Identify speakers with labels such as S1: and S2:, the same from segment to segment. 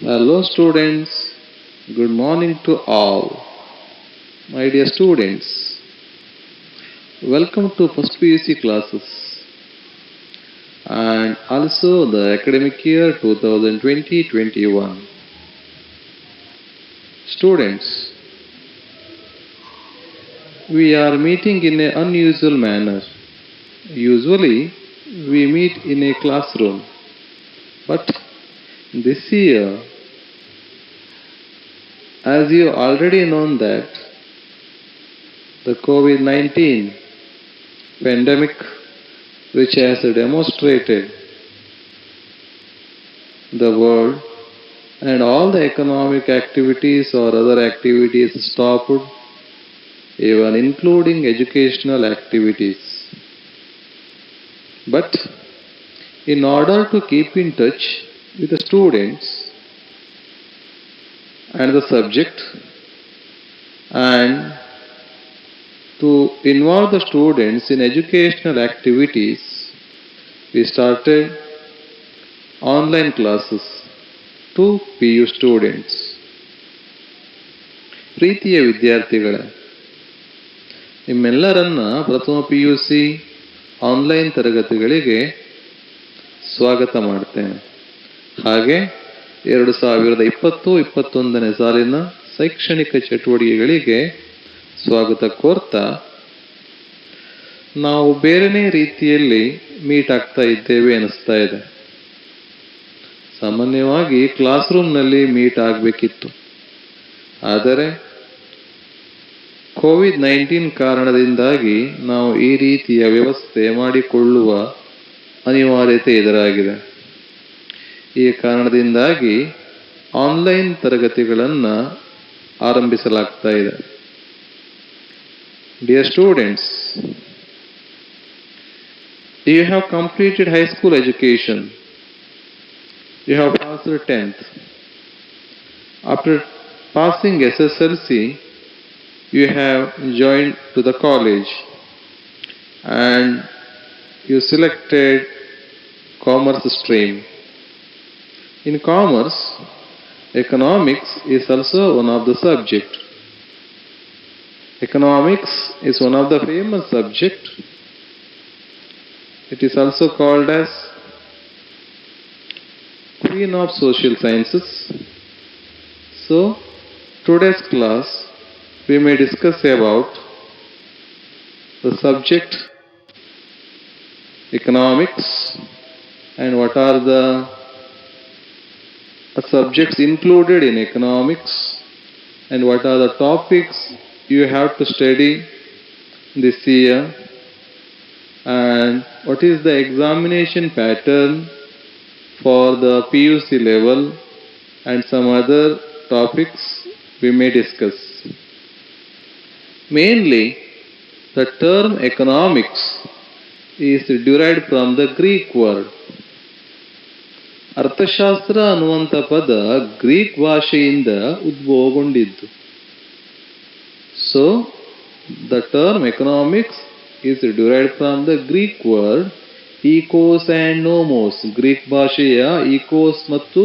S1: Hello students, good morning to all. My dear students, welcome to first PUC classes and also the academic year 2020-21. Students, we are meeting in an unusual manner. Usually, we meet in a classroom, but this year, as you already know that the COVID-19 pandemic, which has demonstrated the world and all the economic activities or other activities stopped, even including educational activities. But in order to keep in touch with the students and the subject and to involve the students in educational activities, we started online classes to PU students. ಪ್ರೀತಿಯ ವಿದ್ಯಾರ್ಥಿಗಳೇ, ನಿಮ್ಮೆಲ್ಲರನ್ನ ಪ್ರಥಮ PUC online ತರಗತಿಗಳಿಗೆ ಸ್ವಾಗತ ಮಾಡ್ತೇನೆ. ಹಾಗೆ 2020-21ನೇ ಸಾಲಿನ ಶೈಕ್ಷಣಿಕ ಚಟುವಟಿಕೆಗಳಿಗೆ ಸ್ವಾಗತ ಕೋರ್ತಾ ನಾವು ಬೇರೆನೇ ರೀತಿಯಲ್ಲಿ ಮೀಟ್ ಆಗ್ತಾ ಇದ್ದೇವೆ ಅನಿಸ್ತಾ ಇದೆ. ಸಾಮಾನ್ಯವಾಗಿ ಕ್ಲಾಸ್ ರೂಮ್ನಲ್ಲಿ ಮೀಟ್ ಆಗಬೇಕಿತ್ತು, ಆದರೆ COVID-19 ಕಾರಣದಿಂದಾಗಿ ನಾವು ಈ ರೀತಿಯ ವ್ಯವಸ್ಥೆ ಮಾಡಿಕೊಳ್ಳುವ ಅನಿವಾರ್ಯತೆ ಎದುರಾಗಿದೆ. ಈ ಕಾರಣದಿಂದಾಗಿ ಆನ್ಲೈನ್ ತರಗತಿಗಳನ್ನು ಆರಂಭಿಸಲಾಗ್ತಾ ಇದೆ. Dear students, you have completed high school education. You have passed 10th. After passing SSLC, you have joined to the college and you selected commerce stream. In commerce, economics is also one of the subject. Economics is one of the famous subject. It is also called as Queen of Social Sciences. So, today's class we may discuss about the subject economics and what are the subjects included in economics and what are the topics you have to study this year and what is the examination pattern for the PUC level and some other topics we may discuss. Mainly, the term economics is derived from the Greek word. ಅರ್ಥಶಾಸ್ತ್ರ ಅನ್ನುವಂಥ ಪದ Greek ಭಾಷೆಯಿಂದ ಉದ್ಭವಗೊಂಡಿದ್ದು. So, the term economics is derived from the Greek word oikos and nomos. Greek ಭಾಷೆಯ oikos ಮತ್ತು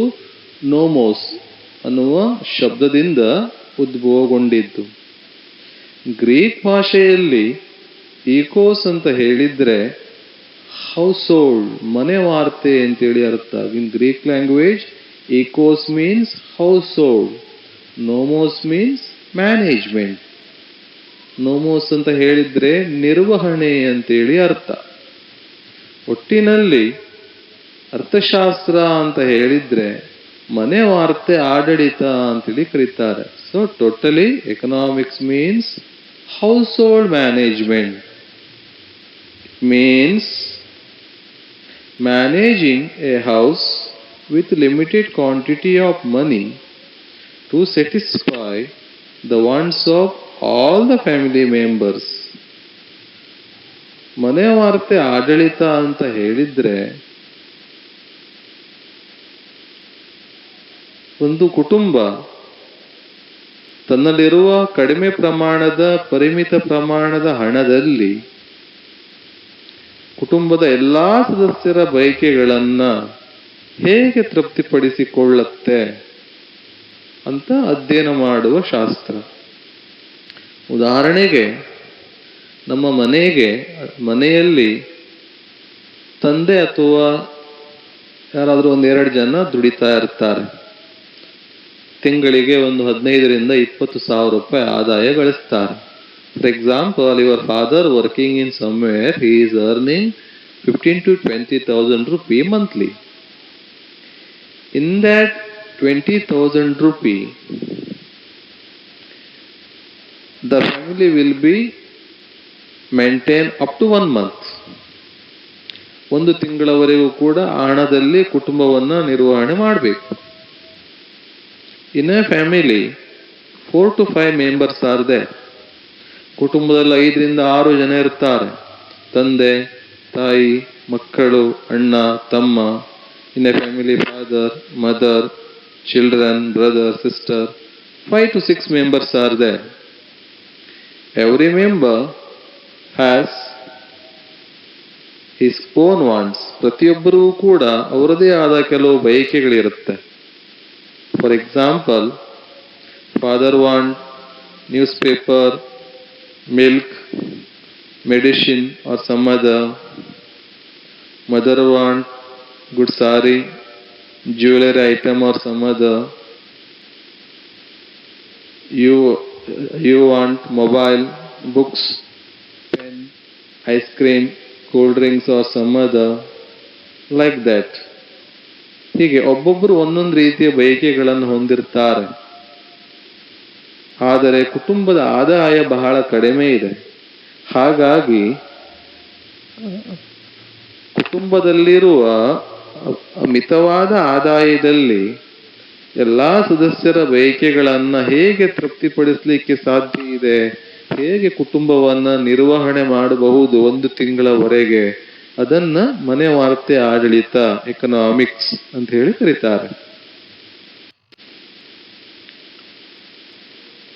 S1: ನೋಮೋಸ್ ಅನ್ನುವ ಶಬ್ದದಿಂದ ಉದ್ಭವಗೊಂಡಿದ್ದು. Greek ಭಾಷೆಯಲ್ಲಿ ಈಕೋಸ್ ಅಂತ ಹೇಳಿದರೆ ಹೌಸ್ ಹೋಲ್ಡ್, ಮನೆ ವಾರ್ತೆ ಅಂತೇಳಿ ಅರ್ಥ. In Greek language oikos means household, nomos means management. Nomos ಅಂತ ಹೇಳಿದರೆ ನಿರ್ವಹಣೆ ಅಂತೇಳಿ ಅರ್ಥ. ಒಟ್ಟಿನಲ್ಲಿ ಅರ್ಥಶಾಸ್ತ್ರ ಅಂತ ಹೇಳಿದ್ರೆ ಮನೆ ವಾರ್ತೆ ಆಡಳಿತ ಅಂತೇಳಿ ಕರೀತಾರೆ. So totally economics means household management. It means managing a house with limited quantity of money to satisfy the wants of all the family members. ಮನೆ ವಾರ್ತೆ ಆಡಳಿತ ಅಂತ ಹೇಳಿದ್ರೆ ಒಂದು ಕುಟುಂಬ ತನ್ನಲ್ಲಿರುವ ಕಡಿಮೆ ಪ್ರಮಾಣದ ಪರಿಮಿತ ಪ್ರಮಾಣದ ಹಣದಲ್ಲಿ ಕುಟುಂಬದ ಎಲ್ಲಾ ಸದಸ್ಯರ ಬಯಕೆಗಳನ್ನ ಹೇಗೆ ತೃಪ್ತಿಪಡಿಸಿಕೊಳ್ಳುತ್ತೆ ಅಂತ ಅಧ್ಯಯನ ಮಾಡುವ ಶಾಸ್ತ್ರ. ಉದಾಹರಣೆಗೆ ನಮ್ಮ ಮನೆಯಲ್ಲಿ ತಂದೆ ಅಥವಾ ಯಾರಾದರೂ 1-2 ಜನ ದುಡಿತಾ ಇರ್ತಾರೆ. ತಿಂಗಳಿಗೆ ಒಂದು 15,000 to 20,000 ರೂಪಾಯಿ ಆದಾಯ ಗಳಿಸ್ತಾರೆ. For example, your father working in somewhere, he is earning 15,000 to 20,000 rupee monthly. In that 20,000 rupee, the family will be maintained up to 1 month. ಒಂದು ತಿಂಗಳವರೆಗೂ ಕೂಡ ಆ ಹಣದಲ್ಲಿ ಕುಟುಂಬವನ್ನು ನಿರ್ವಹಣೆ ಮಾಡಬೇಕು. In a family 4 to 5 members are there. ಕುಟುಂಬದಲ್ಲಿ 5 to 6 ಜನ ಇರ್ತಾರೆ. ತಂದೆ, ತಾಯಿ, ಮಕ್ಕಳು, ಅಣ್ಣ, ತಮ್ಮ. In a family father, mother, children, brother, sister. 5 to 6 members are there. Every member has his own wants. ಪ್ರತಿಯೊಬ್ಬರಿಗೂ ಕೂಡ ಅವರದೇ ಆದ ಕೆಲವು ಬಯಕೆಗಳಿರುತ್ತೆ. For example, father want newspaper, milk, medicine or some other. Mother want good saree, jewelry item or some other. You want mobile, books, pen, ice cream, cold drinks or some other. Like that. ಹೀಗೆ ಒಬ್ಬೊಬ್ಬರು ಒಂದೊಂದು ರೀತಿಯ ಬಯಕೆಗಳನ್ನು ಹೊಂದಿರ್ತಾರೆ. ಆದರೆ ಕುಟುಂಬದ ಆದಾಯ ಬಹಳ ಕಡಿಮೆ ಇದೆ. ಹಾಗಾಗಿ ಕುಟುಂಬದಲ್ಲಿರುವ ಮಿತವಾದ ಆದಾಯದಲ್ಲಿ ಎಲ್ಲಾ ಸದಸ್ಯರ ಬಯಕೆಗಳನ್ನ ಹೇಗೆ ತೃಪ್ತಿಪಡಿಸಲಿಕ್ಕೆ ಸಾಧ್ಯ ಇದೆ, ಹೇಗೆ ಕುಟುಂಬವನ್ನ ನಿರ್ವಹಣೆ ಮಾಡಬಹುದು 1 ತಿಂಗಳವರೆಗೆ, ಅದನ್ನ ಮನೆ ವಾರ್ತೆ ಆಡಳಿತ, ಎಕನಾಮಿಕ್ಸ್ ಅಂತ ಹೇಳಿ ಕರೀತಾರೆ.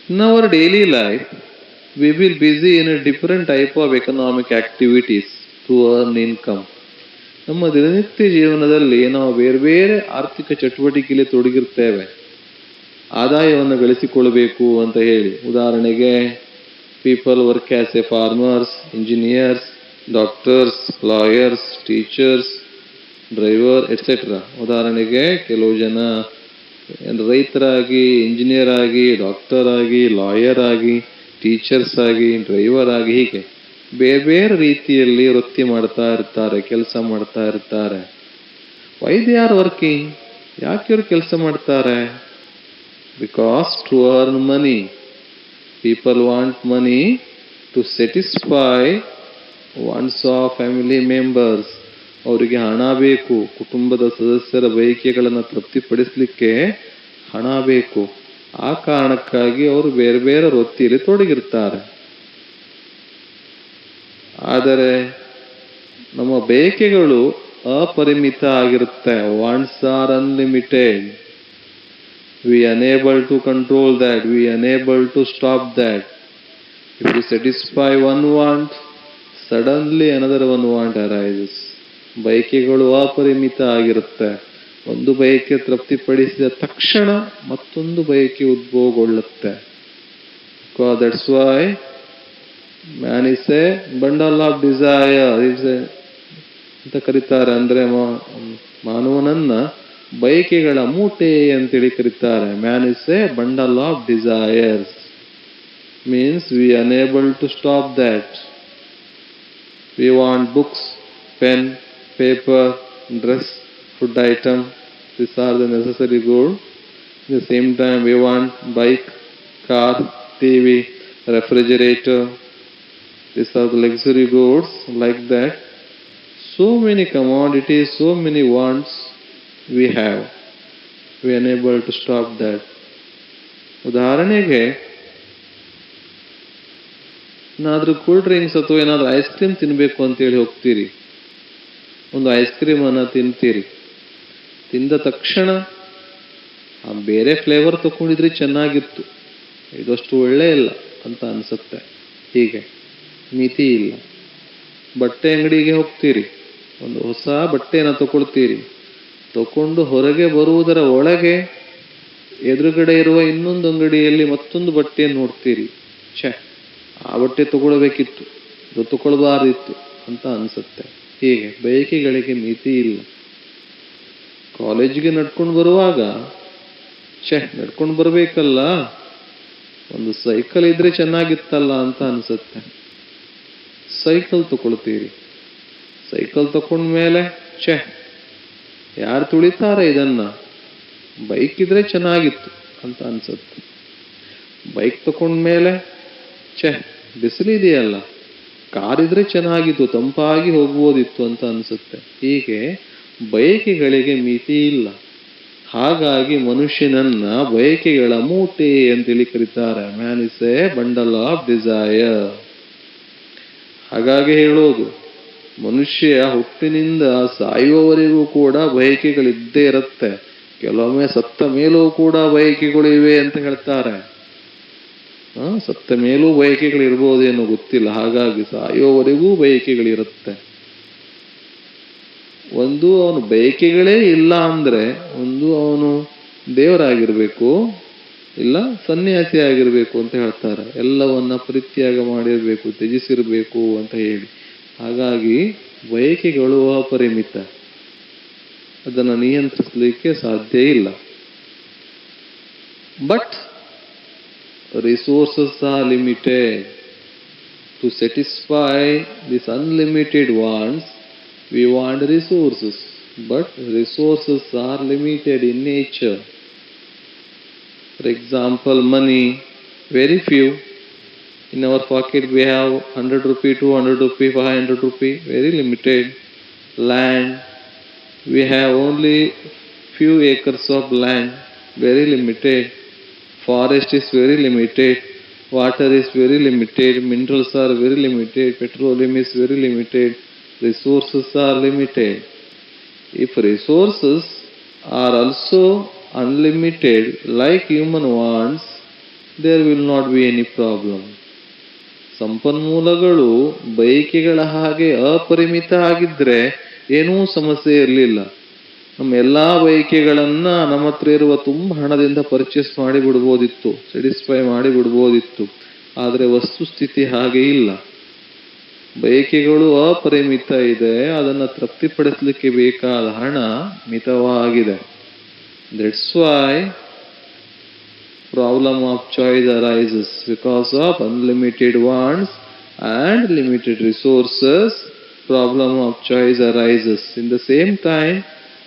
S1: In our daily life, we will busy in a different type of economic activities to earn income. ನಮ್ಮ ದಿನನಿತ್ಯ ಜೀವನದಲ್ಲಿ ನಾವು ಬೇರೆ ಬೇರೆ ಆರ್ಥಿಕ ಚಟುವಟಿಕೆಯಲ್ಲಿ ತೊಡಗಿರ್ತೇವೆ, ಆದಾಯವನ್ನು ಗಳಿಸಿಕೊಳ್ಳಬೇಕು ಅಂತ ಹೇಳಿ. ಉದಾಹರಣೆಗೆ, people work as A farmers, engineers, doctors, lawyers, teachers, driver et cetera. ಉದಾಹರಣೆಗೆ, ಕೆಲವು ಜನ ರೈತರಾಗಿ, ಇಂಜಿನಿಯರ್ ಆಗಿ, ಡಾಕ್ಟರ್ ಆಗಿ, ಲಾಯರ್ ಆಗಿ, ಟೀಚರ್ಸ್ ಆಗಿ, ಡ್ರೈವರ್ ಆಗಿ, ಹೀಗೆ ಬೇರೆ ಬೇರೆ ರೀತಿಯಲ್ಲಿ ವೃತ್ತಿ ಮಾಡ್ತಾ ಇರ್ತಾರೆ, ಕೆಲಸ ಮಾಡ್ತಾ ಇರ್ತಾರೆ. Why they are working? ಯಾಕೆ ಇವರು ಕೆಲಸ ಮಾಡ್ತಾರೆ? Because to earn money. People want money to satisfy wants of family members. ಅವರಿಗೆ ಹಣ ಬೇಕು, ಕುಟುಂಬದ ಸದಸ್ಯರ ಬಯಕೆಗಳನ್ನು ತೃಪ್ತಿಪಡಿಸಲಿಕ್ಕೆ ಹಣ ಬೇಕು. ಆ ಕಾರಣಕ್ಕಾಗಿ ಅವರು ಬೇರೆ ಬೇರೆ ವೃತ್ತಿಯಲ್ಲಿ ತೊಡಗಿರ್ತಾರೆ. ಆದರೆ ನಮ್ಮ ಬಯಕೆಗಳು ಅಪರಿಮಿತ ಆಗಿರುತ್ತೆ. Wants are unlimited. We unable to control that. We unable to stop that. If we satisfy one want, suddenly another one want arises. ಬಯಕೆಗಳು ಅಪರಿಮಿತ ಆಗಿರುತ್ತೆ. ಒಂದು ಬಯಕೆ ತೃಪ್ತಿಪಡಿಸಿದ ತಕ್ಷಣ ಮತ್ತೊಂದು ಬಯಕೆ ಉದ್ಭವಗೊಳ್ಳುತ್ತೆ. That's why man is a bundle of desire ಅಂತ ಕರೀತಾರೆ. ಅಂದ್ರೆ ಮಾನವನನ್ನ ಬಯಕೆಗಳ ಮೂಟೆ ಅಂತೇಳಿ ಕರೀತಾರೆ. Man is a bundle of desires. Means we unable to stop that. We want books, pen, paper, dress, food item. These are the necessary goods. At the same time, we want bike, car, TV, refrigerator. These are the luxury goods. Like that, so many commodities, so many wants we have. We are unable to stop that. ಉದಾಹರಣೆಗೆ, ಏನಾದರೂ cool drinks ಅಥವಾ ಏನಾದರೂ ice cream ತಿನ್ನಬೇಕು ಅಂತೇಳಿ ಹೋಗ್ತೀರಿ. ಒಂದು ice cream ಅನ್ನ ತಿಂತೀರಿ. ತಿಂದ ತಕ್ಷಣ ಬೇರೆ ಫ್ಲೇವರ್ ತಗೊಂಡಿದ್ರೆ ಚೆನ್ನಾಗಿತ್ತು, ಇದಷ್ಟು ಒಳ್ಳೆ ಇಲ್ಲ ಅಂತ ಅನ್ಸುತ್ತೆ. ಹೀಗೆ ಮಿತಿ ಇಲ್ಲ. ಬಟ್ಟೆ ಅಂಗಡಿಗೆ ಹೋಗ್ತೀರಿ, ಒಂದು ಹೊಸ ಬಟ್ಟೆನ ತಗೊಳ್ತೀರಿ. ತಕೊಂಡು ಹೊರಗೆ ಬರುವುದರ ಒಳಗೆ ಎದುರುಗಡೆ ಇರುವ ಇನ್ನೊಂದು ಅಂಗಡಿಯಲ್ಲಿ ಮತ್ತೊಂದು ಬಟ್ಟೆಯನ್ನು ನೋಡ್ತೀರಿ, ಛೆ ಆ ಬಟ್ಟೆ ತಗೊಳ್ಬೇಕಿತ್ತು, ಇದು ತಗೊಳ್ಬಾರ್ದಿತ್ತು ಅಂತ ಅನ್ಸುತ್ತೆ. ಹೀಗೆ ಬಯಕೆಗಳಿಗೆ ಮಿತಿ ಇಲ್ಲ. ಕಾಲೇಜಿಗೆ ನಡ್ಕೊಂಡು ಬರುವಾಗ ನಡ್ಕೊಂಡು ಬರ್ಬೇಕಲ್ಲ, ಒಂದು ಸೈಕಲ್ ಇದ್ರೆ ಚೆನ್ನಾಗಿತ್ತಲ್ಲ ಅಂತ ಅನ್ಸುತ್ತೆ. ಸೈಕಲ್ ತಗೊಳ್ತೀರಿ, ಸೈಕಲ್ ತಕೊಂಡ್ಮೇಲೆ ಯಾರು ತುಳಿತಾರೆ ಇದನ್ನ, ಬೈಕ್ ಇದ್ರೆ ಚೆನ್ನಾಗಿತ್ತು ಅಂತ ಅನ್ಸುತ್ತೆ. ಬೈಕ್ ತಕೊಂಡ್ಮೇಲೆ ಬಿಸಿಲಿದೆಯಲ್ಲ, ಕಾರಿದ್ರೆ ಚೆನ್ನಾಗಿತ್ತು, ತಂಪಾಗಿ ಹೋಗ್ಬೋದಿತ್ತು ಅಂತ ಅನ್ಸುತ್ತೆ. ಹೀಗೆ ಬಯಕೆಗಳಿಗೆ ಮಿತಿ ಇಲ್ಲ. ಹಾಗಾಗಿ ಮನುಷ್ಯನನ್ನ ಬಯಕೆಗಳ ಮೂಟೆ ಅಂತೇಳಿ ಕರೀತಾರೆ. Man is a bundle of desire. ಹಾಗಾಗಿ ಹೇಳೋದು, ಮನುಷ್ಯ ಹುಟ್ಟಿನಿಂದ ಸಾಯುವವರೆಗೂ ಕೂಡ ಬಯಕೆಗಳಿದ್ದೇ ಇರುತ್ತೆ. ಕೆಲವೊಮ್ಮೆ ಸತ್ತ ಮೇಲೂ ಕೂಡ ಬಯಕೆಗಳು ಇವೆ ಅಂತ ಹೇಳ್ತಾರೆ. ಸತ್ತ ಮೇಲೂ ಬಯಕೆಗಳಿರ್ಬೋದೇನೋ ಗೊತ್ತಿಲ್ಲ. ಹಾಗಾಗಿ ಸಾಯುವವರೆಗೂ ಬಯಕೆಗಳಿರುತ್ತೆ. ಒಂದು ಅವನು ಬಯಕೆಗಳೇ ಇಲ್ಲ ಅಂದ್ರೆ, ಒಂದು ಅವನು ದೇವರಾಗಿರ್ಬೇಕು, ಇಲ್ಲ ಸನ್ಯಾಸಿ ಆಗಿರ್ಬೇಕು ಅಂತ ಹೇಳ್ತಾರೆ. ಎಲ್ಲವನ್ನ ಪರಿತ್ಯಾಗ ಮಾಡಿರ್ಬೇಕು, ತ್ಯಜಿಸಿರ್ಬೇಕು ಅಂತ ಹೇಳಿ. ಹಾಗಾಗಿ ಬಯಕೆಗಳು ಅಪರಿಮಿತ, ಅದನ್ನು ನಿಯಂತ್ರಿಸಲಿಕ್ಕೆ ಸಾಧ್ಯ ಇಲ್ಲ. But resources are limited. To satisfy this unlimited wants we want resources, but resources are limited in nature. For example, money, very few. In our pocket we have 100 rupee, 200 rupee, 500 rupee, very limited. Land, we have only few acres of land, very limited. Forest is very limited. Water is very limited. Minerals are very limited. Petroleum is very limited. Resources are limited. If resources are also unlimited like human wants, there will not be any problem. ಸಂಪನ್ಮೂಲಗಳು ಬಯಕೆಗಳ ಹಾಗೆ ಅಪರಿಮಿತ ಆಗಿದ್ರೆ ಏನೂ ಸಮಸ್ಯೆ ಇರಲಿಲ್ಲ. ನಮ್ಮ ಎಲ್ಲಾ ಬಯಕೆಗಳನ್ನ ನಮ್ಮ ಹತ್ರ ಇರುವ ತುಂಬ ಹಣದಿಂದ ಪರ್ಚೇಸ್ ಮಾಡಿ ಬಿಡ್ಬೋದಿತ್ತು, ಸ್ಯಾಟಿಸ್ಫೈ ಮಾಡಿ ಬಿಡ್ಬೋದಿತ್ತು. ಆದರೆ ವಸ್ತುಸ್ಥಿತಿ ಹಾಗೆ ಇಲ್ಲ. ಬಯಕೆಗಳು ಅಪರಿಮಿತ ಇದೆ, ಅದನ್ನು ತೃಪ್ತಿಪಡಿಸಲಿಕ್ಕೆ ಬೇಕಾದ ಹಣ ಮಿತವಾಗಿದೆ. That's why problem of choice arises. Because of unlimited wants and limited resources, problem of choice arises. In the same time,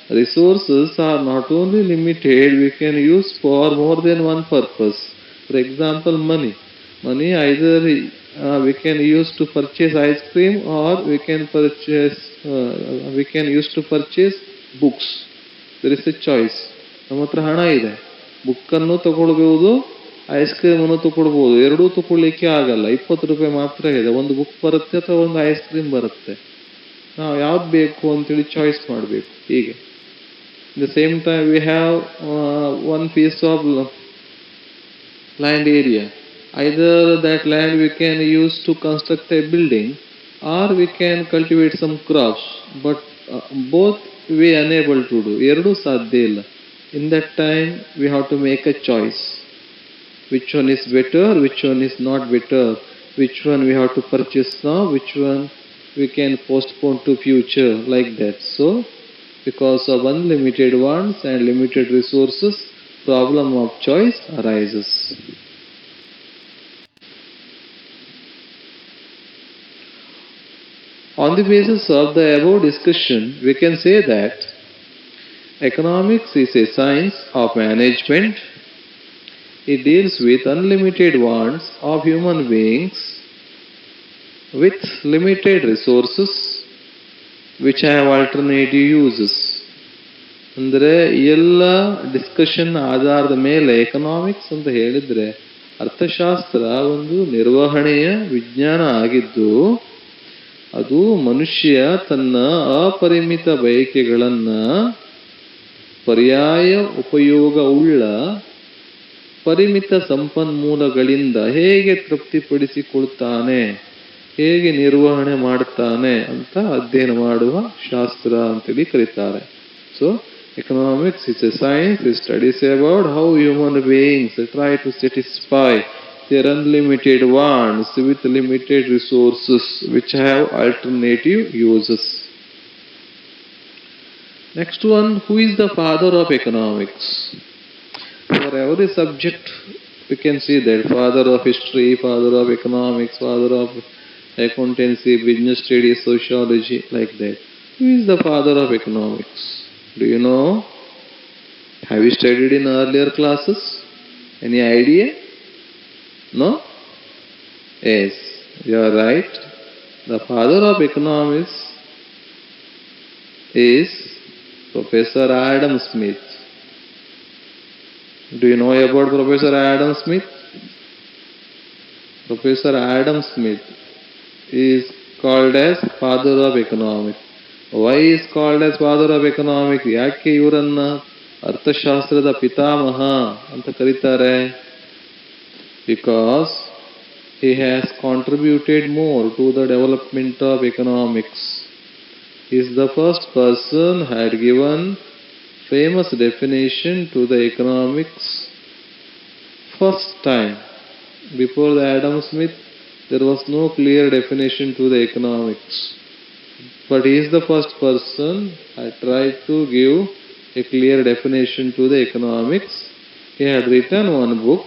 S1: resources are not only limited, we can use for more than one purpose. For example, money. Money either we can use to purchase ice cream, or we can use to purchase books. There is a choice. ನಮ್ಮ ಹತ್ರ ಹಣ ಇದೆ, ಬುಕ್ಕನ್ನು ತಗೊಳ್ಬಹುದು, ice cream ಅನ್ನು ತಗೊಳ್ಬಹುದು. ಎರಡೂ ತಗೊಳ್ಳಿಕ್ಕೆ ಆಗಲ್ಲ, 20 ರೂಪಾಯಿ ಮಾತ್ರ ಇದೆ. ಒಂದು ಬುಕ್ ಬರುತ್ತೆ ಅಥವಾ ಒಂದು ಐಸ್ ಕ್ರೀಮ್ ಬರುತ್ತೆ. ನಾವು ಯಾವ್ದು ಬೇಕು ಅಂತೇಳಿ ಚಾಯ್ಸ್ ಮಾಡಬೇಕು. ಹೀಗೆ the same time we have one piece of land area. Either that land we can use to construct a building, or we can cultivate some crops. But both we unable to do. ಎರಡೂ ಸಾಧ್ಯ ಇಲ್ಲ. In that time we have to make a choice. Which one is better, which one is not better, which one we have to purchase now, which one we can postpone to future, like that. So, because of unlimited wants and limited resources, problem of choice arises. On the basis of the above discussion, we can say that economics is a science of management. It deals with unlimited wants of human beings with limited resources which have alternative uses. ಅಂದರೆ ಎಲ್ಲ discussion ಆಧಾರದ ಮೇಲೆ economics ಅಂತ ಹೇಳಿದ್ರೆ ಅರ್ಥಶಾಸ್ತ್ರ ಒಂದು ನಿರ್ವಹಣೆಯ ವಿಜ್ಞಾನ ಆಗಿದ್ದು, ಅದು ಮನುಷ್ಯ ತನ್ನ ಅಪರಿಮಿತ ಬಯಕೆಗಳನ್ನ ಪರ್ಯಾಯ ಉಪಯೋಗವುಳ್ಳ ಪರಿಮಿತ ಸಂಪನ್ಮೂಲಗಳಿಂದ ಹೇಗೆ ತೃಪ್ತಿಪಡಿಸಿಕೊಳ್ತಾನೆ, ಹೇಗೆ ನಿರ್ವಹಣೆ ಮಾಡುತ್ತಾನೆ ಅಂತ ಅಧ್ಯಯನ ಮಾಡುವ ಶಾಸ್ತ್ರ ಅಂತೇಳಿ ಕರೀತಾರೆ. So Economics is a science. It studies about how human beings try to satisfy their unlimited wants with limited resources which have alternative uses. Next one, who is the father of economics? For every subject, we can see that father of history, father of economics, father of accountancy, business studies, sociology, like that. Who is the father of economics? Do you know? Have you studied in earlier classes? Any idea? No? Yes, you are right. The father of economics is Professor Adam Smith. Do you know about Professor Adam Smith? Professor Adam Smith is called as father of economics. Why is called as father of economics? ಯಾಕೆ ಇವರನ್ನ ಅರ್ಥಶಾಸ್ತ್ರದ ಪಿತಾಮಹ ಅಂತ ಕರೀತಾರೆ? Because he has contributed more to the development of economics. He is the first person who had given famous definition to the economics first time. Before the Adam Smith, there was no clear definition to the economics. But he is the first person who tried to give a clear definition to the economics. He had written one book.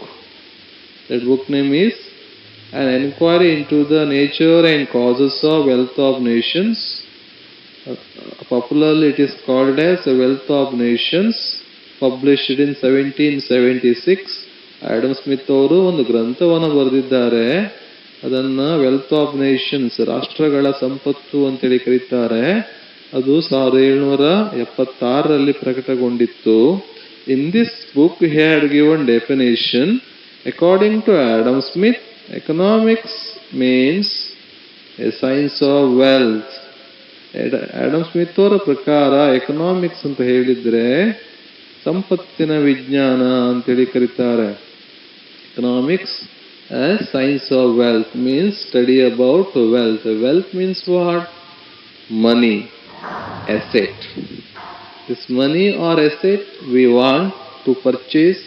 S1: That book name is An Inquiry into the Nature and Causes of Wealth of Nations. Popularly it is called as Wealth of Nations, published in 1776. Adam Smith ಅವರು ಒಂದು ಗ್ರಂಥವನ್ನು ಬರೆದಿದ್ದಾರೆ. ಅದನ್ನ wealth of Nations, ರಾಷ್ಟ್ರಗಳ ಸಂಪತ್ತು ಅಂತೇಳಿ ಕರೀತಾರೆ. ಅದು 1776ರಲ್ಲಿ ಪ್ರಕಟಗೊಂಡಿತ್ತು. In this book he had given definition. According to Adam Smith, economics means a science of wealth. Adam Smith ಅವರ ಪ್ರಕಾರ ಎಕನಾಮಿಕ್ಸ್ ಅಂತ ಹೇಳಿದ್ರೆ ಸಂಪತ್ತಿನ ವಿಜ್ಞಾನ ಅಂತೇಳಿ ಕರೀತಾರೆ. Economics as science of wealth means study about wealth. Wealth means what? Money, asset. This money or asset we want to purchase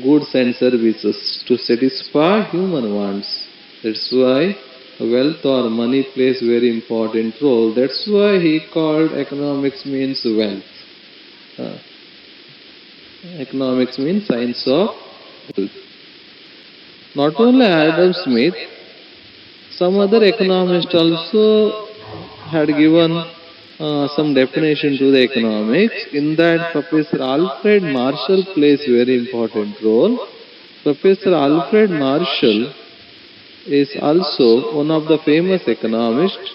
S1: goods and services to satisfy human wants. That's why wealth or money plays very important role. That's why he called economics means wealth. Economics means science of wealth. Not only Adam Smith, some other economists also had given some definition to the economics. In that, Professor Alfred Marshall plays very important role. Professor Alfred Marshall is also one of the famous economists,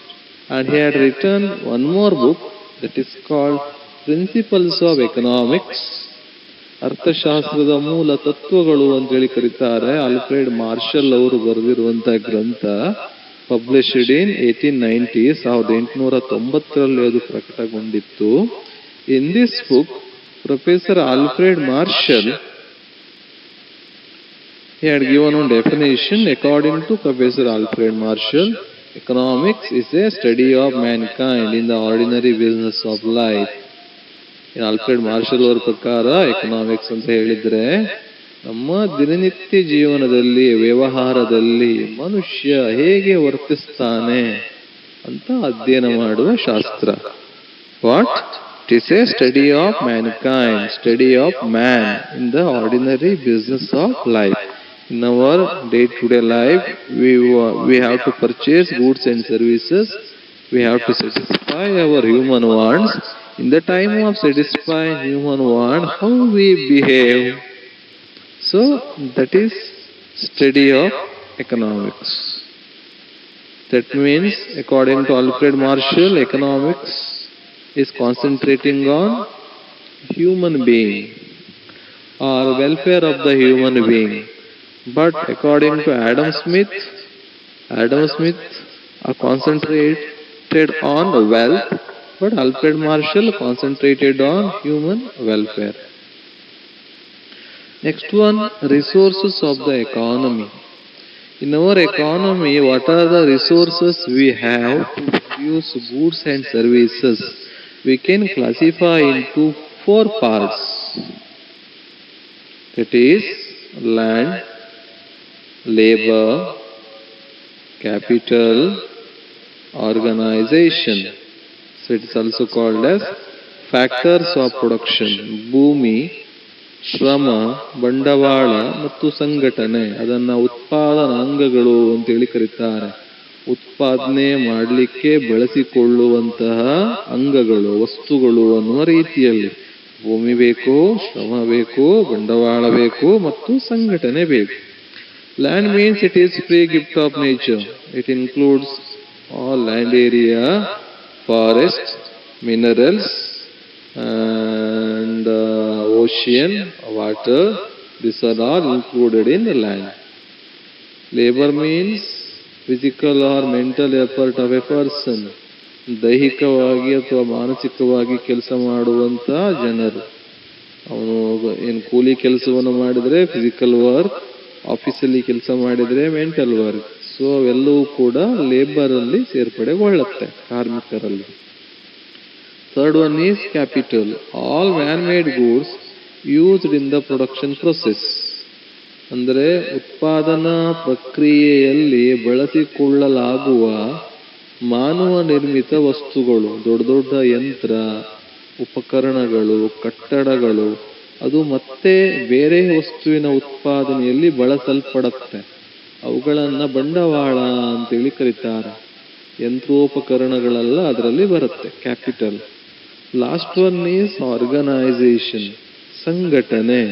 S1: and he had written one more book that is called Principles of Economics. ಅರ್ಥಶಾಸ್ತ್ರದ ಮೂಲ ತತ್ವಗಳು ಅಂತೇಳಿ ಕರೀತಾರೆ. Alfred marshal ಅವರು ಬರೆದಿರುವಂತಹ ಗ್ರಂಥ published in 1890, 1890ರಲ್ಲಿ ಅದು ಪ್ರಕಟಗೊಂಡಿತ್ತು. In this book professor Alfred Marshall he had given one definition. According to Professor Alfred Marshall, economics is a study of mankind in the ordinary business of life. Alfred marshal ಅವರ ಪ್ರಕಾರ economics ಅಂತ ಹೇಳಿದ್ರೆ ನಮ್ಮ ದಿನನಿತ್ಯ ಜೀವನದಲ್ಲಿ, ವ್ಯವಹಾರದಲ್ಲಿ ಮನುಷ್ಯ ಹೇಗೆ ವರ್ತಿಸ್ತಾನೆ ಅಂತ ಅಧ್ಯಯನ ಮಾಡುವ ಶಾಸ್ತ್ರ. What? It is A study of Mankind, study of man in the ordinary business of life. In our day-to-day life, we have to purchase goods and services. We have to satisfy our human wants. In the time of satisfying human want, how we behave. So that is study of economics. That means, according to Alfred Marshall, economics is concentrating on human being or welfare of the human being. But according to Adam Smith concentrated on wealth, but Alfred Marshall concentrated on human welfare. Next one, resources of the economy. In our economy, what are the resources we have to produce goods and services? We can classify into four parts. That is land, labor, capital, organization. So it is also called as factors of production. ಭೂಮಿ, ಶ್ರಮ, ಬಂಡವಾಳ ಮತ್ತು ಸಂಘಟನೆ, ಅದನ್ನ ಉತ್ಪಾದನಾಂಗಗಳು ಅಂತೇಳಿ ಕರೀತಾರೆ. ಉತ್ಪಾದನೆ ಮಾಡಲಿಕ್ಕೆ ಬಳಸಿಕೊಳ್ಳುವಂತಹ ಅಂಗಗಳು, ವಸ್ತುಗಳು ಅನ್ನುವ ರೀತಿಯಲ್ಲಿ ಭೂಮಿ ಬೇಕು, ಶ್ರಮ ಬೇಕು, ಬಂಡವಾಳ ಬೇಕು ಮತ್ತು ಸಂಘಟನೆ ಬೇಕು. Land means it is free gift of nature. It includes all land area, forests, minerals, and ocean, water. These are all included in the land. Labor means physical or mental effort of a person. ದೈಹಿಕವಾಗಿ ಅಥವಾ ಮಾನಸಿಕವಾಗಿ ಕೆಲಸ ಮಾಡುವಂತ ಜನರು. ಅವನು ಏನು ಕೂಲಿ ಕೆಲಸವನ್ನು ಮಾಡಿದರೆ ಫಿಸಿಕಲ್ ವರ್ಕ್, ಆಫೀಸಲ್ಲಿ ಕೆಲಸ ಮಾಡಿದರೆ ಮೆಂಟಲ್ ವರ್ಕ್. ಸೊ ಅವೆಲ್ಲವೂ ಕೂಡ ಲೇಬರ್ ಅಲ್ಲಿ ಸೇರ್ಪಡೆಗೊಳ್ಳುತ್ತೆ, ಕಾರ್ಮಿಕರಲ್ಲಿ. Third one is capital. All man made goods used in the production process. ಅಂದರೆ ಉತ್ಪಾದನಾ ಪ್ರಕ್ರಿಯೆಯಲ್ಲಿ ಬಳಸಿಕೊಳ್ಳಲಾಗುವ ಮಾನವ ನಿರ್ಮಿತ ವಸ್ತುಗಳು, ದೊಡ್ಡ ದೊಡ್ಡ ಯಂತ್ರ, ಉಪಕರಣಗಳು, ಕಟ್ಟಡಗಳು, ಅದು ಮತ್ತೆ ಬೇರೆ ವಸ್ತುವಿನ ಉತ್ಪಾದನೆಯಲ್ಲಿ ಬಳಸಲ್ಪಡುತ್ತೆ. ಅವುಗಳನ್ನ ಬಂಡವಾಳ ಅಂತೇಳಿ ಕರೀತಾರೆ. ಯಂತ್ರೋಪಕರಣಗಳೆಲ್ಲ ಅದರಲ್ಲಿ ಬರುತ್ತೆ, capital. Last one is organisation, ಸಂಘಟನೆ.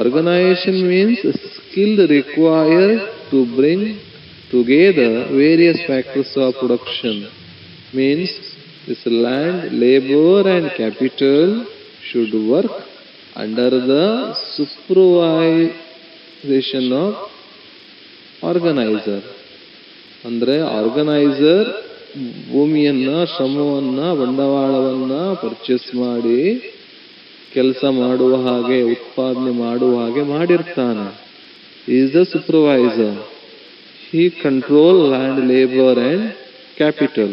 S1: Organisation means skill required to bring together various factors of production. Means this land, labor and capital should work under the supervision of organizer. ಅಂದ್ರೆ ಆರ್ಗನೈಸರ್ ಭೂಮಿಯನ್ನ, ಶ್ರಮವನ್ನ, ಬಂಡವಾಳವನ್ನ ಪರ್ಚೇಸ್ ಮಾಡಿ ಕೆಲಸ ಮಾಡುವ ಹಾಗೆ, ಉತ್ಪಾದನೆ ಮಾಡುವ ಹಾಗೆ ಮಾಡಿರ್ತಾನೆ. Is the supervisor. He control land, labor and capital.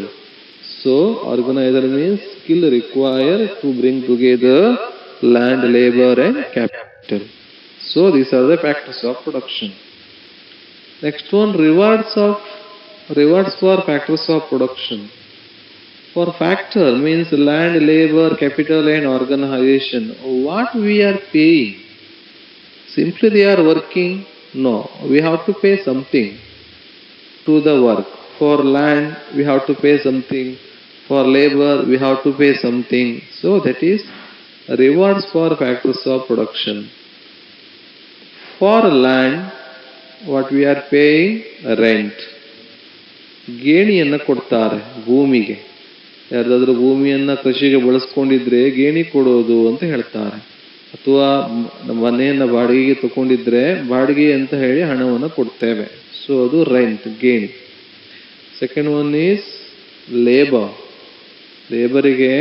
S1: So organizer means skill required to bring together land, labor and capital. So these are the factors of production. Next one, rewards for factors of production. For factor means land, labor, capital and organization. What we are paying? Simply they are working? No, we have to pay something to the work. For land we have to pay something, for labor we have to pay something. So that is rewards for factors of production. For land what we are paying? Rent. ಗೇಣಿಯನ್ನ ಕೊಡ್ತಾರೆ ಭೂಮಿಗೆ. ಯಾರಾದ್ರೂ ಭೂಮಿಯನ್ನ ಕೃಷಿಗೆ ಬಳಸ್ಕೊಂಡಿದ್ರೆ ಗೇಣಿ ಕೊಡೋದು ಅಂತ ಹೇಳ್ತಾರೆ. ಅಥವಾ ಮನೆಯನ್ನ ಬಾಡಿಗೆಗೆ ತಗೊಂಡಿದ್ರೆ ಬಾಡಿಗೆ ಅಂತ ಹೇಳಿ ಹಣವನ್ನು ಕೊಡ್ತೇವೆ. ಸೊ ಅದು ರೆಂಟ್, ಗೇಣಿ. Second one is labour. ಲೇಬರಿಗೆ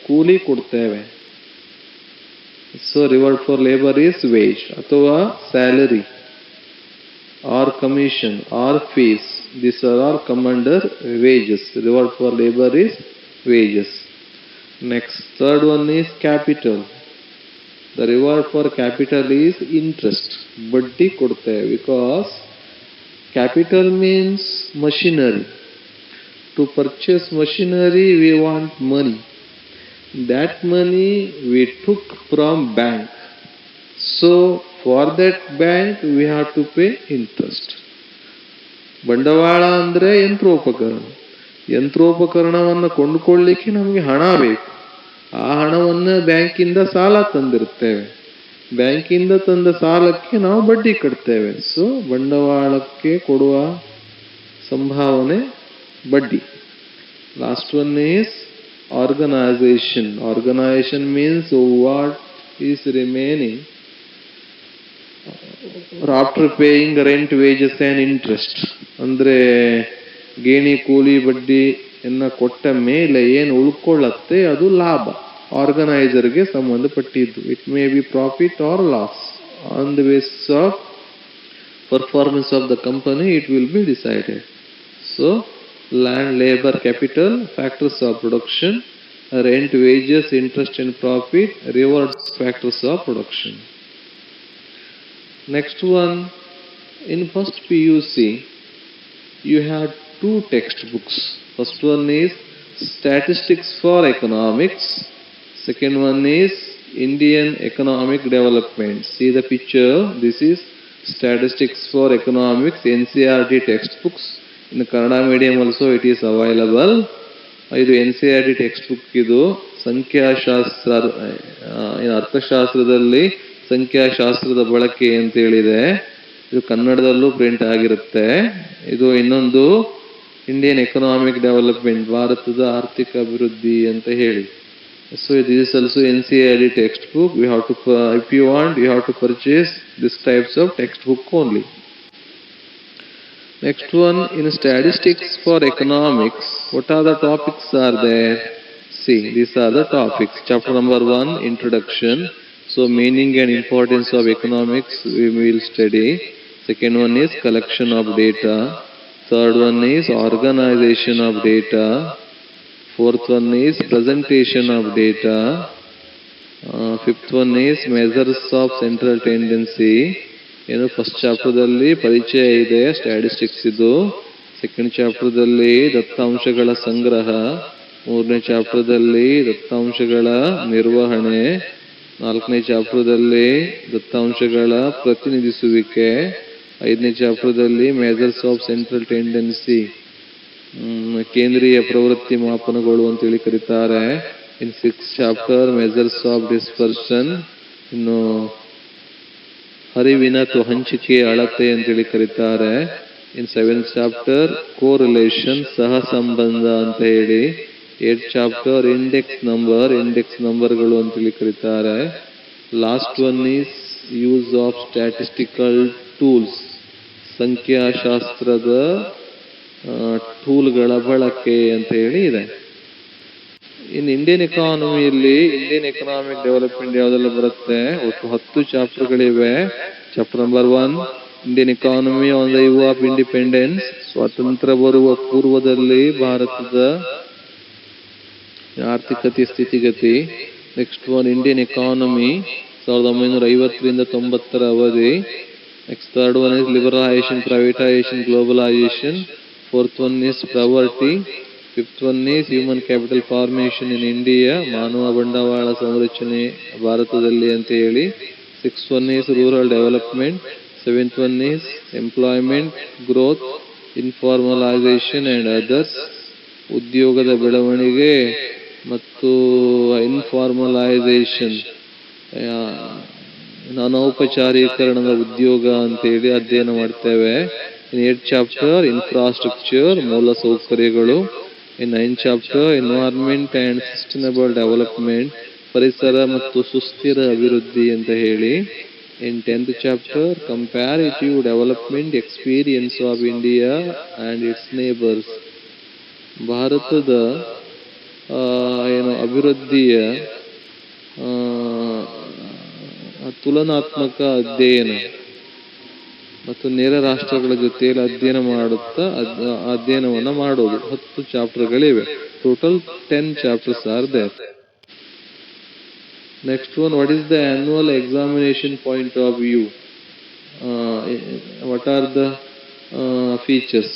S1: ಕೂಲಿ ಕೊಡ್ತೇವೆ. So reward for labour is wage ಅಥವಾ salary or commission or fees. This are all come under wages. Reward for labour is wages. Next third one is capital. The reward for capital is interest. ಬಡ್ಡಿ ಕೊಡ್ತೇವೆ. Because capital means machinery. To purchase machinery we want money. That money we took from bank. So for that bank we have to pay interest. ಬಂಡವಾಳ ಅಂದ್ರೆ ಯಂತ್ರೋಪಕರಣ. ಯಂತ್ರೋಪಕರಣವನ್ನು ಕೊಂಡುಕೊಳ್ಳಲಿಕ್ಕೆ ನಮಗೆ ಹಣ ಬೇಕು. ಆ ಹಣವನ್ನು ಬ್ಯಾಂಕಿಂದ ಸಾಲ ತಂದಿರ್ತೇವೆ. ಬ್ಯಾಂಕಿಂದ ತಂದ ಸಾಲಕ್ಕೆ ನಾವು ಬಡ್ಡಿ ಕಟ್ತೇವೆ. ಸೊ ಬಂಡವಾಳಕ್ಕೆ ಕೊಡುವ ಸಂಭಾವನೆ ಬಡ್ಡಿ. Last one is organisation. Organisation means what is remaining after paying rent, wages and interest. ಅಂದ್ರೆ ಗೇಣಿ, ಕೂಲಿ, ಬಡ್ಡಿ ಎನ್ನ ಕೊಟ್ಟ ಮೇಲೆ ಏನು ಉಳ್ಕೊಳ್ಳತ್ತೆ ಅದು ಲಾಭ, ಆರ್ಗನೈಸರ್ಗೆ ಸಂಬಂಧಪಟ್ಟಿದ್ದು. It may be profit or loss. On the basis of performance of the company it will be decided. So land, labour, capital, factors of production, rent, wages, interest and profit, rewards, factors of production. Next one, in first PUC, you have two textbooks. First one is Statistics for Economics. Second one is Indian Economic Development. See the picture. This is Statistics for Economics, NCERT textbooks. In Kannada medium also it is available. ಇದು NCERT textbook. ಇದು ಸಂಖ್ಯಾಶಾಸ್ತ್ರ, ಅರ್ಥಶಾಸ್ತ್ರದಲ್ಲಿ ಸಂಖ್ಯಾಶಾಸ್ತ್ರದ ಬಳಕೆ ಅಂತ ಹೇಳಿದೆ. ಇದು ಕನ್ನಡದಲ್ಲೂ ಪ್ರಿಂಟ್ ಆಗಿರುತ್ತೆ. ಇದು ಇನ್ನೊಂದು ಇಂಡಿಯನ್ ಎಕನಾಮಿಕ್ ಡೆವಲಪ್ಮೆಂಟ್, ಭಾರತದ ಆರ್ಥಿಕ ಅಭಿವೃದ್ಧಿ ಅಂತ ಹೇಳಿ. So this is also NCERT textbook. We have to, if you want, you have to purchase this types of textbook only. Next one, in Statistics for Economics, what are the topics are there? See, these are the topics. Chapter number 1, Introduction. So meaning and importance of economics we will study. Second one is collection of data. Third one is organization of data. Fourth one is presentation of data. Fifth one is measures of central tendency. First ಚಾಪ್ಟರ್ದಲ್ಲಿ ಪರಿಚಯ ಇದೆ, statistics ಇದು. Second ಚಾಪ್ಟರ್ದಲ್ಲಿ ದತ್ತಾಂಶಗಳ ಸಂಗ್ರಹ. ಮೂರನೇ ಚಾಪ್ಟರ್ದಲ್ಲಿ ದತ್ತಾಂಶಗಳ ನಿರ್ವಹಣೆ. ನಾಲ್ಕನೇ ಚಾಪ್ಟರ್ದಲ್ಲಿ ದತ್ತಾಂಶಗಳ ಪ್ರತಿನಿಧಿಸುವಿಕೆ. ಐದನೇ ಚಾಪ್ಟರ್ದಲ್ಲಿ ಮೆಜರ್ಸ್ ಆಫ್ ಸೆಂಟ್ರಲ್ ಟೆಂಡೆನ್ಸಿ, ಕೇಂದ್ರೀಯ ಪ್ರವೃತ್ತಿ ಮಾಪನಗಳು ಅಂತೇಳಿ ಕರೀತಾರೆ. ಇನ್ six chapter measures of dispersion, ಇನ್ನು ಹರಿವಿನ ಅಥವಾ ಹಂಚಿಕೆಯ ಅಳತೆ ಅಂತೇಳಿ ಕರೀತಾರೆ. ಇನ್ ಸೆವೆಂತ್ ಚಾಪ್ಟರ್ ಕೋರಿಲೇಷನ್, ಸಹ ಸಂಬಂಧ ಅಂತ ಹೇಳಿ. ಏಟ್ ಚಾಪ್ಟರ್ ಇಂಡೆಕ್ಸ್ ನಂಬರ್ಗಳು ಅಂತೇಳಿ ಕರೀತಾರೆ. Last one is use of statistical tools, ಸಂಖ್ಯಾಶಾಸ್ತ್ರದ ಟೂಲ್ಗಳ ಬಳಕೆ ಅಂತ ಹೇಳಿ ಇದೆ. ಇನ್ನು ಇಂಡಿಯನ್ ಎಕಾನಮಿಯಲ್ಲಿ ಇಂಡಿಯನ್ ಎಕನಾಮಿಕ್ ಡೆವಲಪ್ಮೆಂಟ್ ಯಾವುದೆಲ್ಲ ಬರುತ್ತೆ, ಒಟ್ಟು 10 ಚಾಪ್ಟರ್ಗಳಿವೆ. Chapter number 1, Indian economy on the eve of independence, ಸ್ವಾತಂತ್ರ್ಯ ಬರುವ ಪೂರ್ವದಲ್ಲಿ ಭಾರತದ ಆರ್ಥಿಕತೆ ಸ್ಥಿತಿಗತಿ. ನೆಕ್ಸ್ಟ್ ಒನ್, ಇಂಡಿಯನ್ ಎಕಾನಮಿ 1950ರಿಂದ 90ರ ಅವಧಿ. Next third one is liberalisation, privatisation, globalisation. Fourth one is poverty. Fifth one is human capital formation in India, ಮಾನವ ಬಂಡವಾಳ ಸಂರಚನೆ ಭಾರತದಲ್ಲಿ ಅಂತ ಹೇಳಿ. Sixth one is rural development. Seventh one is employment growth, informalisation and others, ಉದ್ಯೋಗದ ಬೆಳವಣಿಗೆ ಮತ್ತು ಇನ್ಫಾರ್ಮಲೈಸೇಷನ್, ಅನೌಪಚಾರೀಕರಣದ ಉದ್ಯೋಗ ಅಂತೇಳಿ ಅಧ್ಯಯನ ಮಾಡ್ತೇವೆ. ಇನ್ 8th ಚಾಪ್ಟರ್ ಇನ್ಫ್ರಾಸ್ಟ್ರಕ್ಚರ್, ಮೂಲ ಸೌಕರ್ಯಗಳು. ಇನ್ 9th chapter environment and sustainable development, ಪರಿಸರ ಮತ್ತು ಸುಸ್ಥಿರ ಅಭಿವೃದ್ಧಿ ಅಂತ ಹೇಳಿ. ಇನ್ 10th chapter comparative development experience of India and it's neighbours, ಭಾರತದ ಅಭಿವೃದ್ಧಿಯ ತುಲನಾತ್ಮಕ ಅಧ್ಯಯನ ಮತ್ತು ನೇರ ರಾಷ್ಟ್ರಗಳ ಜೊತೆಯಲ್ಲಿ ಅಧ್ಯಯನವನ್ನ ಮಾಡೋದು. 10 ಚಾಪ್ಟರ್ಗಳಿವೆ. Total 10 chapters are there. Next one, what is the annual examination point of view? What are the features?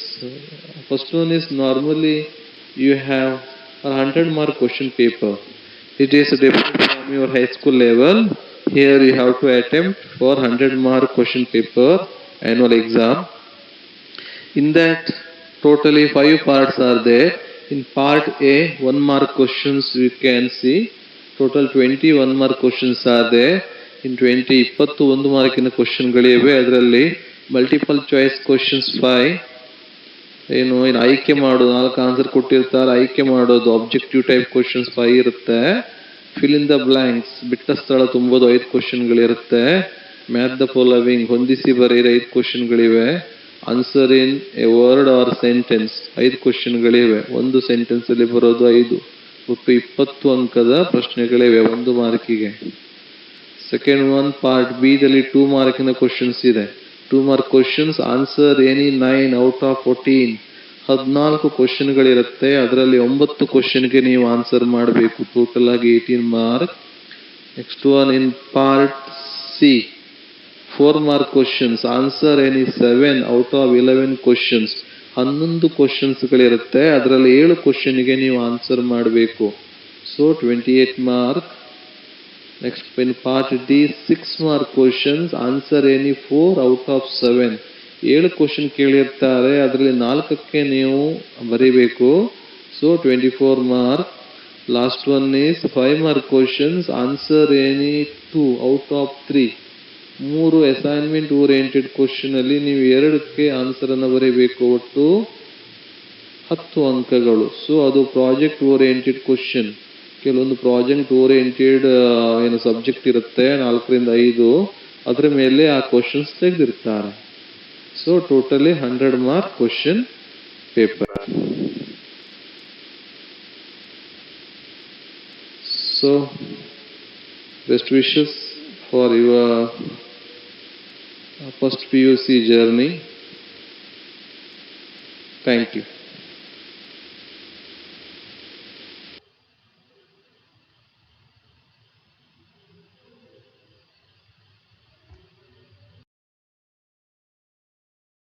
S1: First one is, normally you have a 100-mark question paper. It is different from your high school level. Here you have to attempt for 100-mark question paper annual exam. In that, totally 5 parts are there. In part A, 1-mark questions you can see. Total 21 mark questions are there. In 21 ಮಾರ್ಕಿನ ಕ್ವಶನ್ಗಳಿವೆ. ಅದರಲ್ಲಿ multiple choice questions 5. ಏನು ಆಯ್ಕೆ ಮಾಡೋದು, 4 answer ಕೊಟ್ಟಿರ್ತಾರೆ, ಆಯ್ಕೆ ಮಾಡೋದು. Objective type questions 5 ಇರುತ್ತೆ. Fill in the blanks, ಬಿಟ್ಟ ಸ್ಥಳ ತುಂಬೋದು 5 ಕ್ವಶನ್ಗಳಿರುತ್ತೆ. ಮ್ಯಾಥ್ ದ ಫಾಲೋವಿಂಗ್, ಹೊಂದಿಸಿ ಬರೆಯಿರಿ 5 ಕ್ವಶನ್ಗಳಿವೆ. Answer in a word or sentence, 5 ಕ್ವಶನ್ಗಳಿವೆ. ಒಂದು ಸೆಂಟೆನ್ಸ್ ಅಲ್ಲಿ ಬರೋದು 5. ಒಟ್ಟು 20 ಅಂಕದ ಪ್ರಶ್ನೆಗಳಿವೆ 1 ಮಾರ್ಕಿಗೆ. ಸೆಕೆಂಡ್ ಒನ್, ಪಾರ್ಟ್ ಬಿ ದಲ್ಲಿ 2 ಮಾರ್ಕಿನ ಕ್ವಶನ್ಸ್ ಇದೆ. 2 mark questions, answer any 9 out of 14. 14 ಕ್ವಶನ್ಗಳಿರುತ್ತೆ. ಅದರಲ್ಲಿ 9 ಕ್ವಶನ್ಗೆ ನೀವು ಆನ್ಸರ್ ಮಾಡಬೇಕು. ಟೋಟಲ್ ಆಗಿ 18 mark. Next one in part C, 4 mark questions. Answer any 7 out of 11 questions. 11 ಕ್ವಶನ್ಸ್ಗಳಿರುತ್ತೆ. ಅದರಲ್ಲಿ 7 ಕ್ವಶನ್ಗೆ ನೀವು ಆನ್ಸರ್ ಮಾಡಬೇಕು. So 28 mark. Next in part D, 6 mark questions. Answer any 4 out of 7. 7 question ಕೇಳಿರ್ತಾರೆ, ಅದರಲ್ಲಿ 4ಕ್ಕೆ ನೀವು ಬರೀಬೇಕು. So 24 mark. Last one is 5 mark questions. Answer any 2 out of 3. 3 assignment oriented question ಅಲ್ಲಿ ನೀವು 2ಕ್ಕೆ ಆನ್ಸರ್ ಅನ್ನು ಬರೀಬೇಕು. ಒಟ್ಟು 10 ಅಂಕಗಳು. ಸೊ ಅದು ಪ್ರಾಜೆಕ್ಟ್ ಓರಿಯೆಂಟೆಡ್ ಕ್ವಶನ್. ಕೆಲವೊಂದು ಪ್ರಾಜೆಕ್ಟ್ ಓರಿಯೆಂಟೆಡ್ ಏನು ಸಬ್ಜೆಕ್ಟ್ ಇರುತ್ತೆ 4 ರಿಂದ 5, ಅದರ ಮೇಲೆ ಆ questions ತೆಗೆದಿರ್ತಾರೆ. So totally 100 mark question paper. So best wishes for your first PUC journey. Thank you.